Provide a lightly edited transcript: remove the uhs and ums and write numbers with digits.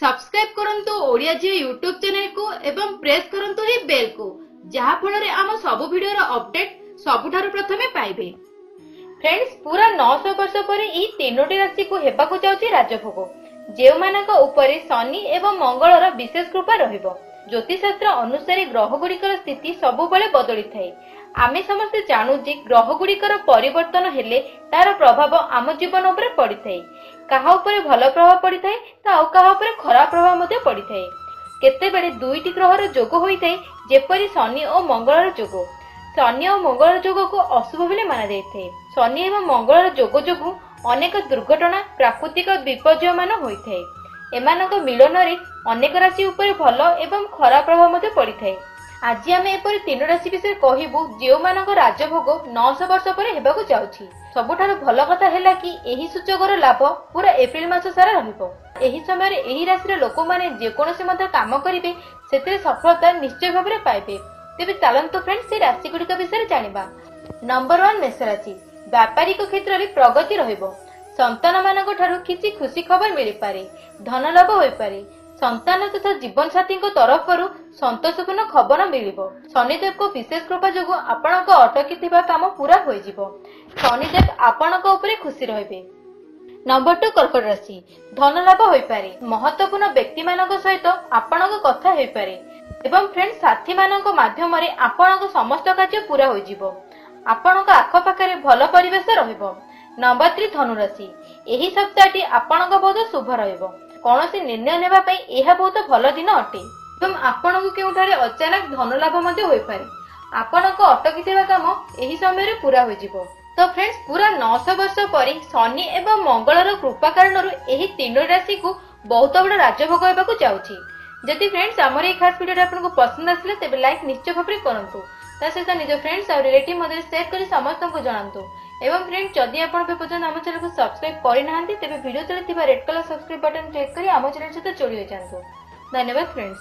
Subscribe करंतु ओडिया जी YouTube channel को एवं प्रेस करंतु ही बेल को जहा फଳରେ आम सब वीडियो रो अपडेट सबुठारु प्रथमे पाइबे। फ्रेंड्स पूरा 900 वर्ष पर ई तीनोटी राशि को हेबाकु जाउची राजभोग जेउ मानक ऊपर शनि एवं मंगलर विशेष कृपा रहिबो। ज्योतिष शास्त्र अनुसार ग्रह गुड़िकर स्थिति सबुबले बदली थाए। आमे समस्त जानू जे ग्रह गुड़िकर परिवर्तन हेले तार प्रभाव आम जीवन उपरे पड़ी थाए। काहा उपरे भल प्रभाव पड़ी थाए ता आउ काहा उपरे खराब प्रभाव मध्ये पड़ी थाए। केतेबेले दुईटी ग्रहर जोग होई थाए जेपरि शनि और मंगलर जोग। शनि और मंगलर जोग को अशुभ बोली माना जाय थाए। शनि एवं मंगलर जोग जोगु अनेक दुर्घटना प्राकृतिक विपर्यय मान होई थाए। एमानक मिलन रे अनेक राशि ऊपर भल एवं खराब प्रभाव मध्ये पड़ी थाए। आज आम एपरि तीन राशि विषय कहबू जो मानक राजभोग 900 वर्ष पर हेबाकु जाउछि। सबुठारु भल कथा हैला कि एही सूचकर लाभ पूरा एप्रिल मास सारा रहिबो। एही समय रे एही राशि रे लोक माने जे कोनोसी मध्ये काम करिवे सेते सफलता निश्चय भाबरे पाइबे। तेबे चलंतु फ्रेंड्स से राशि गुडिक विषय जानिबा। नंबर 1 मेष राशि। व्यापारिक क्षेत्र रे प्रगति रहिबो। संतान मानक ठारू किछि खुशी खबर मिलि पारे। धन लाभ होई पारे। संतान तथा जीवन साथी तरफरु संतोषपूर्ण खबर मिलिबो। शनिदेव को विशेष कृपा जोगु आपनक अटकी थिबा काम पूरा होई जिवो। शनिदेव आपनक उपरे खुशी रहिबे। नंबर 2 कर्कट राशि। धन लाभ होई पारे। महत्वपूर्ण व्यक्ति मानक सहित आपनक कथा होई पारे एवं फ्रेंड साथी मानक माध्यम रे आपनक समस्त कार्य पूरा होई जिवो। आपनक आखपाखरे भल परिवेश रहिबो। नंबर 3 धनु राशि। एही सप्ताहटी आपनक बहुत शुभ रहिबो। कौनसी निर्णय नेबा पई एहा बहुत भल दिन अटे एवं आपनक केउठारे अचानक धन लाभ मध्ये होई पारे। आपनक अटकी थिबा काम एही समय रे पूरा होई जिवो। तो फ्रेंड्स पूरा 900 वर्ष पर शनि एवं मंगलर कृपा कारणरु एही तीन राशि को बहुत बड़ राजभोग हेबाकु जाउछि। जदि फ्रेंड्स हमर ए खास वीडियो आपनको पसंद आसिले तेबे लाइक निश्चय भाबरे करंतु। ता सहित निज फ्रेंड्स और रिलेटिव मध्ये शेयर करी समस्त को जणांतु। एवं फ्रेंड्स जदि आपण पे पसंद आम चैनल को सब्सक्राइब करि नाहंती तेबे वीडियो तले थिबा red colour subscribe button click करी आम चैनल सहित जोड़ी हो जांतु। धन्यवाद फ्रेंड्स।